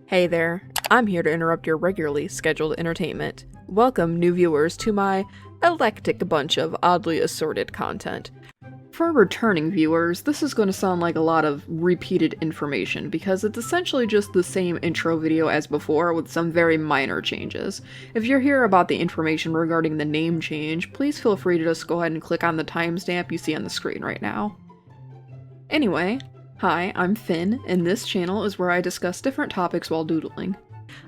Hey there, I'm here to interrupt your regularly scheduled entertainment. Welcome, new viewers, to my eclectic bunch of oddly assorted content. For returning viewers, this is going to sound like a lot of repeated information because it's essentially just the same intro video as before with some very minor changes. If you're here about the information regarding the name change, please feel free to just go ahead and click on the timestamp you see on the screen right now. Anyway, hi, I'm Finn, and this channel is where I discuss different topics while doodling.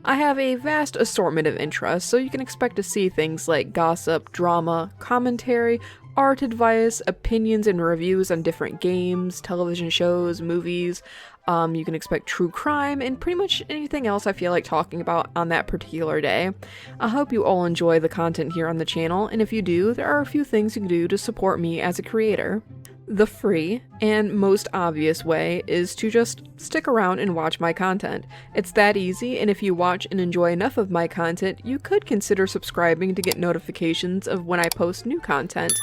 I have a vast assortment of interests, so you can expect to see things like gossip, drama, commentary, art advice, opinions and reviews on different games, television shows, movies. You can expect true crime, and pretty much anything else I feel like talking about on that particular day. I hope you all enjoy the content here on the channel, and if you do, there are a few things you can do to support me as a creator. The free and most obvious way is to just stick around and watch my content. It's that easy, and if you watch and enjoy enough of my content, you could consider subscribing to get notifications of when I post new content.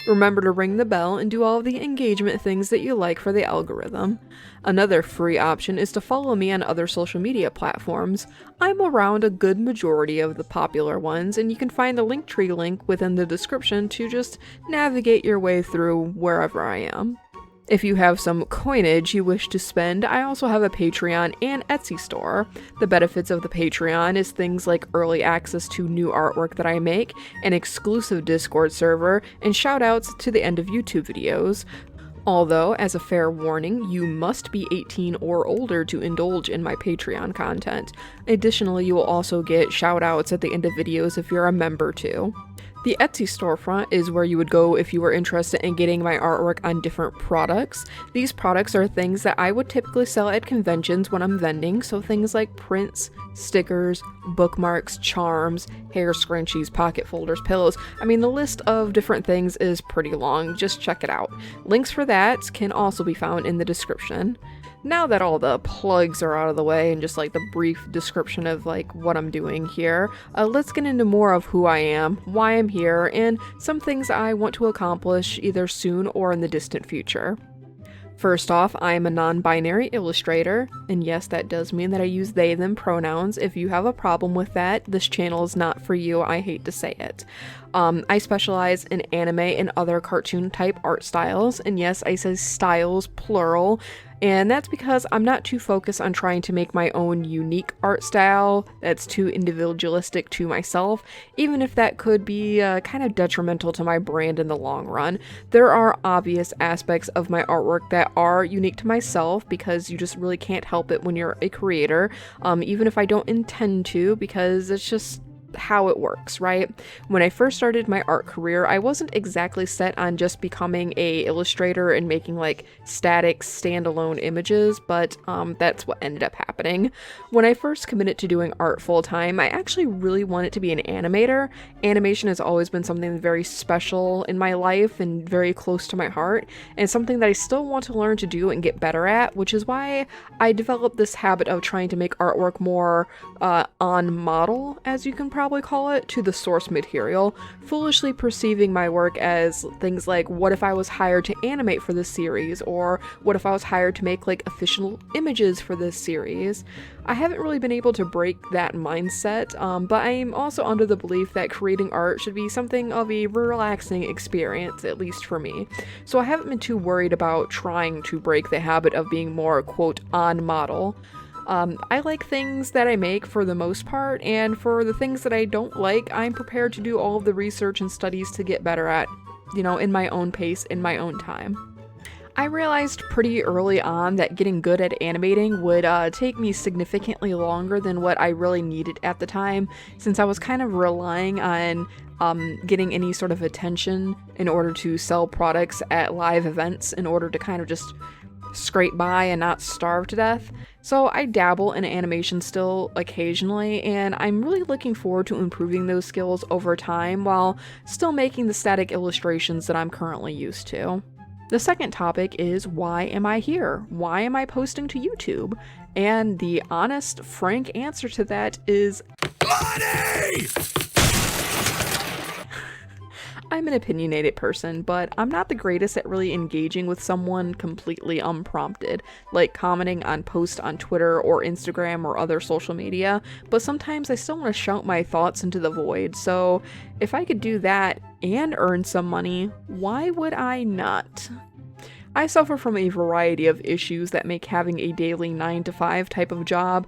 Remember to ring the bell and do all of the engagement things that you like for the algorithm. Another free option is to follow me on other social media platforms. I'm around a good majority of the popular ones, and you can find the Linktree link within the description to just navigate your way through wherever I am. If you have some coinage you wish to spend, I also have a Patreon and Etsy store. The benefits of the Patreon is things like early access to new artwork that I make, an exclusive Discord server, and shoutouts to the end of YouTube videos. Although, as a fair warning, you must be 18 or older to indulge in my Patreon content. Additionally, you will also get shoutouts at the end of videos if you're a member too. The Etsy storefront is where you would go if you were interested in getting my artwork on different products. These products are things that I would typically sell at conventions when I'm vending, so things like prints, stickers, bookmarks, charms, hair scrunchies, pocket folders, pillows. I mean, the list of different things is pretty long, just check it out. Links for that can also be found in the description. Now that all the plugs are out of the way and just like the brief description of like what I'm doing here, let's get into more of who I am, why I'm here, and some things I want to accomplish either soon or in the distant future. First off, I am a non-binary illustrator, and yes, that does mean that I use they, them pronouns. If you have a problem with that, this channel is not for you, I hate to say it. I specialize in anime and other cartoon type art styles, and yes, I say styles plural, and that's because I'm not too focused on trying to make my own unique art style that's too individualistic to myself, even if that could be kind of detrimental to my brand in the long run. There are obvious aspects of my artwork that are unique to myself because you just really can't help it when you're a creator, even if I don't intend to, because it's just how it works, right? When I first started my art career, I wasn't exactly set on just becoming a illustrator and making like static standalone images, but that's what ended up happening. When I first committed to doing art full-time, I actually really wanted to be an animator. Animation has always been something very special in my life and very close to my heart, and something that I still want to learn to do and get better at, which is why I developed this habit of trying to make artwork more on model, as you can probably call it, to the source material, foolishly perceiving my work as things like, what if I was hired to animate for this series, or what if I was hired to make like official images for this series. I haven't really been able to break that mindset, but I'm also under the belief that creating art should be something of a relaxing experience, at least for me. So I haven't been too worried about trying to break the habit of being more, quote, on model. I like things that I make for the most part, and for the things that I don't like, I'm prepared to do all of the research and studies to get better at, in my own pace, in my own time. I realized pretty early on that getting good at animating would take me significantly longer than what I really needed at the time, since I was kind of relying on getting any sort of attention in order to sell products at live events in order to kind of just scrape by and not starve to death. So I dabble in animation still occasionally, and I'm really looking forward to improving those skills over time while still making the static illustrations that I'm currently used to. The second topic is, why am I here? Why am I posting to YouTube? And the honest, frank answer to that is money! I'm an opinionated person, but I'm not the greatest at really engaging with someone completely unprompted, like commenting on posts on Twitter or Instagram or other social media, but sometimes I still want to shout my thoughts into the void, so if I could do that and earn some money, why would I not? I suffer from a variety of issues that make having a daily 9 to 5 type of job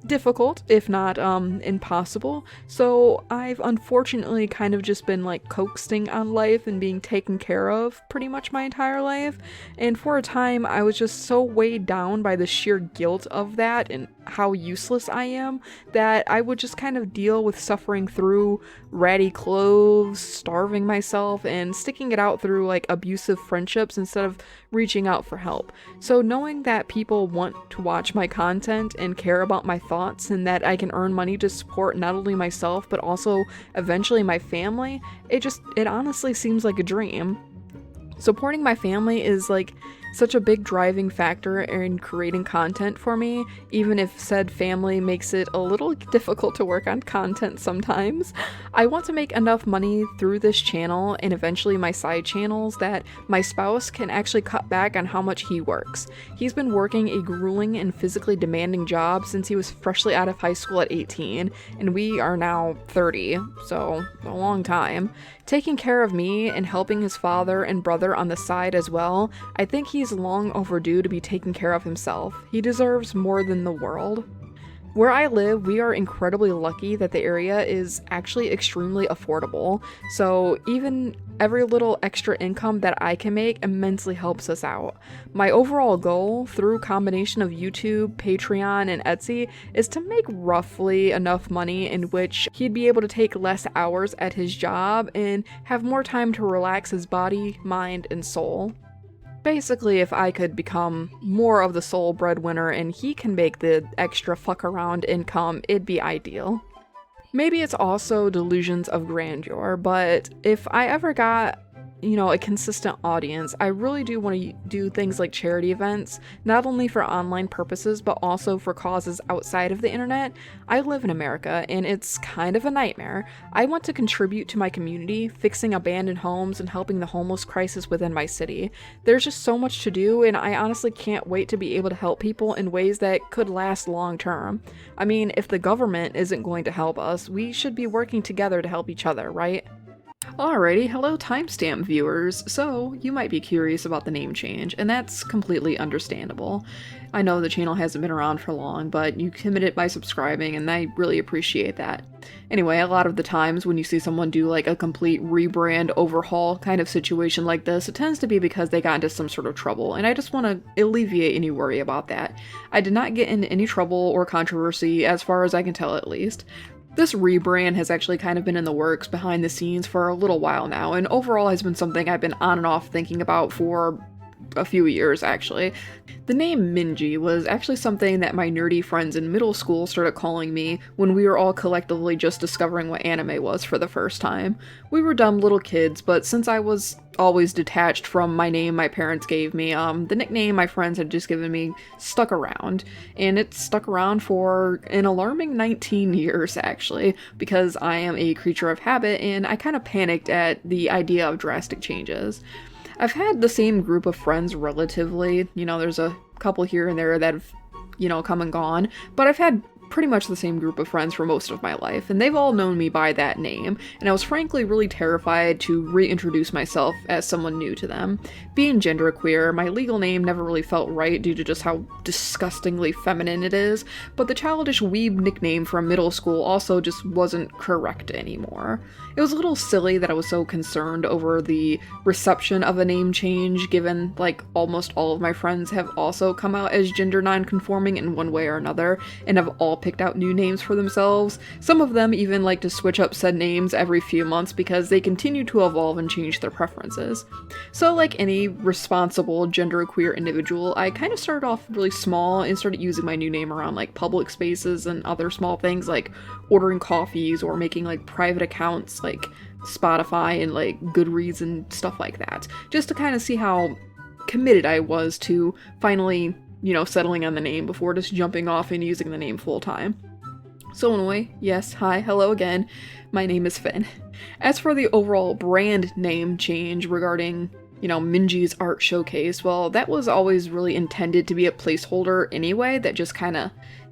difficult, if not impossible, so I've unfortunately kind of just been like coasting on life and being taken care of pretty much my entire life, and for a time I was just so weighed down by the sheer guilt of that and how useless I am that I would just kind of deal with suffering through ratty clothes, starving myself, and sticking it out through like abusive friendships instead of reaching out for help. So knowing that people want to watch my content and care about my thoughts and that I can earn money to support not only myself but also eventually my family, it honestly seems like a dream. Supporting my family is like such a big driving factor in creating content for me, even if said family makes it a little difficult to work on content sometimes. I want to make enough money through this channel and eventually my side channels that my spouse can actually cut back on how much he works. He's been working a grueling and physically demanding job since he was freshly out of high school at 18, and we are now 30, so a long time. Taking care of me and helping his father and brother on the side as well, I think he's long overdue to be taken care of himself. He deserves more than the world. Where I live, we are incredibly lucky that the area is actually extremely affordable, so even every little extra income that I can make immensely helps us out. My overall goal, through combination of YouTube, Patreon, and Etsy, is to make roughly enough money in which he'd be able to take less hours at his job and have more time to relax his body, mind, and soul. Basically, if I could become more of the sole breadwinner and he can make the extra fuck around income, it'd be ideal. Maybe it's also delusions of grandeur, but if I ever got, a consistent audience, I really do want to do things like charity events, not only for online purposes, but also for causes outside of the internet. I live in America, and it's kind of a nightmare. I want to contribute to my community, fixing abandoned homes and helping the homeless crisis within my city. There's just so much to do, and I honestly can't wait to be able to help people in ways that could last long term. I mean, if the government isn't going to help us, we should be working together to help each other, right? Alrighty, hello timestamp viewers. So, you might be curious about the name change, and that's completely understandable. I know the channel hasn't been around for long, but you committed by subscribing, and I really appreciate that. Anyway, a lot of the times when you see someone do like a complete rebrand overhaul kind of situation like this, it tends to be because they got into some sort of trouble, and I just want to alleviate any worry about that. I did not get into any trouble or controversy, as far as I can tell at least. This rebrand has actually kind of been in the works behind the scenes for a little while now, and overall has been something I've been on and off thinking about for a few years, actually. The name Minji was actually something that my nerdy friends in middle school started calling me when we were all collectively just discovering what anime was for the first time. We were dumb little kids, but since I was always detached from my name my parents gave me, the nickname my friends had just given me stuck around, and it stuck around for an alarming 19 years, actually, because I am a creature of habit, and I kind of panicked at the idea of drastic changes. I've had the same group of friends relatively, there's a couple here and there that have, come and gone, but I've had pretty much the same group of friends for most of my life, and they've all known me by that name, and I was frankly really terrified to reintroduce myself as someone new to them. Being genderqueer, my legal name never really felt right due to just how disgustingly feminine it is, but the childish weeb nickname from middle school also just wasn't correct anymore. It was a little silly that I was so concerned over the reception of a name change, given, like, almost all of my friends have also come out as gender non-conforming in one way or another, and have all picked out new names for themselves. Some of them even like to switch up said names every few months because they continue to evolve and change their preferences. So like any responsible genderqueer individual, I kind of started off really small and started using my new name around like public spaces and other small things like ordering coffees or making like private accounts like Spotify and like Goodreads and stuff like that, just to kind of see how committed I was to finally settling on the name before just jumping off and using the name full time. So anyway, yes, hi, hello again. My name is Finn. As for the overall brand name change regarding, Minji's art showcase, well, that was always really intended to be a placeholder anyway that just kind of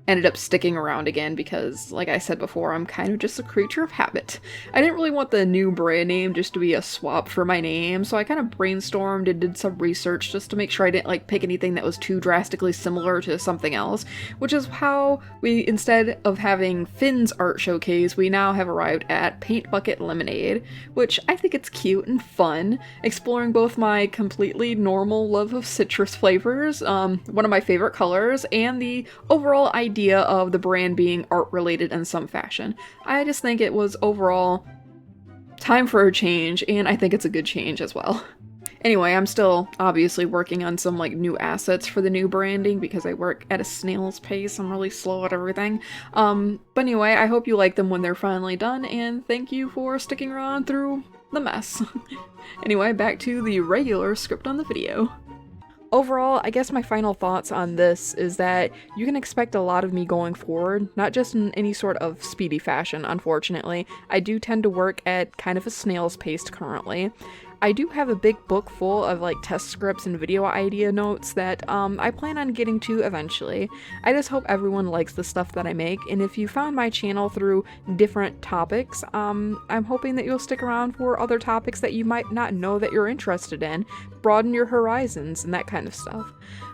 ended up sticking around again because, like I said before, I'm kind of just a creature of habit. I didn't really want the new brand name just to be a swap for my name, so I kind of brainstormed and did some research just to make sure I didn't like pick anything that was too drastically similar to something else, which is how we, instead of having Finn's art showcase, we now have arrived at Paint Bucket Lemonade, which I think it's cute and fun, exploring both my completely normal love of citrus flavors, one of my favorite colors, and the overall idea of the brand being art related in some fashion. I just think it was overall time for a change, and I think it's a good change as well. Anyway, I'm still obviously working on some like new assets for the new branding because I work at a snail's pace. I'm really slow at everything. But anyway, I hope you like them when they're finally done, and thank you for sticking around through the mess. Anyway, back to the regular script on the video. Overall, I guess my final thoughts on this is that you can expect a lot of me going forward, not just in any sort of speedy fashion, unfortunately. I do tend to work at kind of a snail's pace currently. I do have a big book full of like test scripts and video idea notes that I plan on getting to eventually. I just hope everyone likes the stuff that I make, and if you found my channel through different topics, I'm hoping that you'll stick around for other topics that you might not know that you're interested in, broaden your horizons, and that kind of stuff.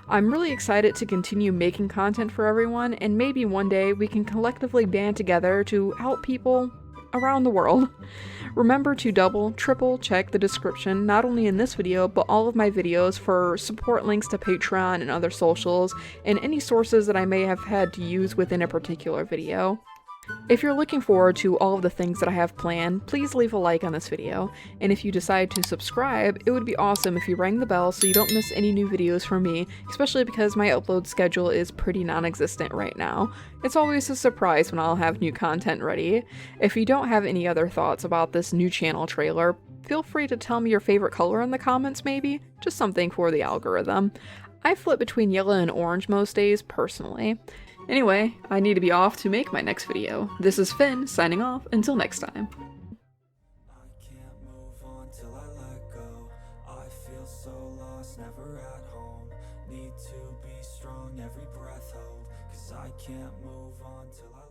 I'm really excited to continue making content for everyone, and maybe one day we can collectively band together to help people around the world. Remember to double, triple check the description, not only in this video, but all of my videos for support links to Patreon and other socials, and any sources that I may have had to use within a particular video. If you're looking forward to all of the things that I have planned, please leave a like on this video, and if you decide to subscribe, it would be awesome if you rang the bell so you don't miss any new videos from me, especially because my upload schedule is pretty non-existent right now. It's always a surprise when I'll have new content ready. If you don't have any other thoughts about this new channel trailer, feel free to tell me your favorite color in the comments maybe, just something for the algorithm. I flip between yellow and orange most days, personally. Anyway, I need to be off to make my next video. This is Finn, signing off, until next time. I can't move on till I let go. I feel so lost, never at home. Need to be strong, every breath hold. 'Cause I can't move on till I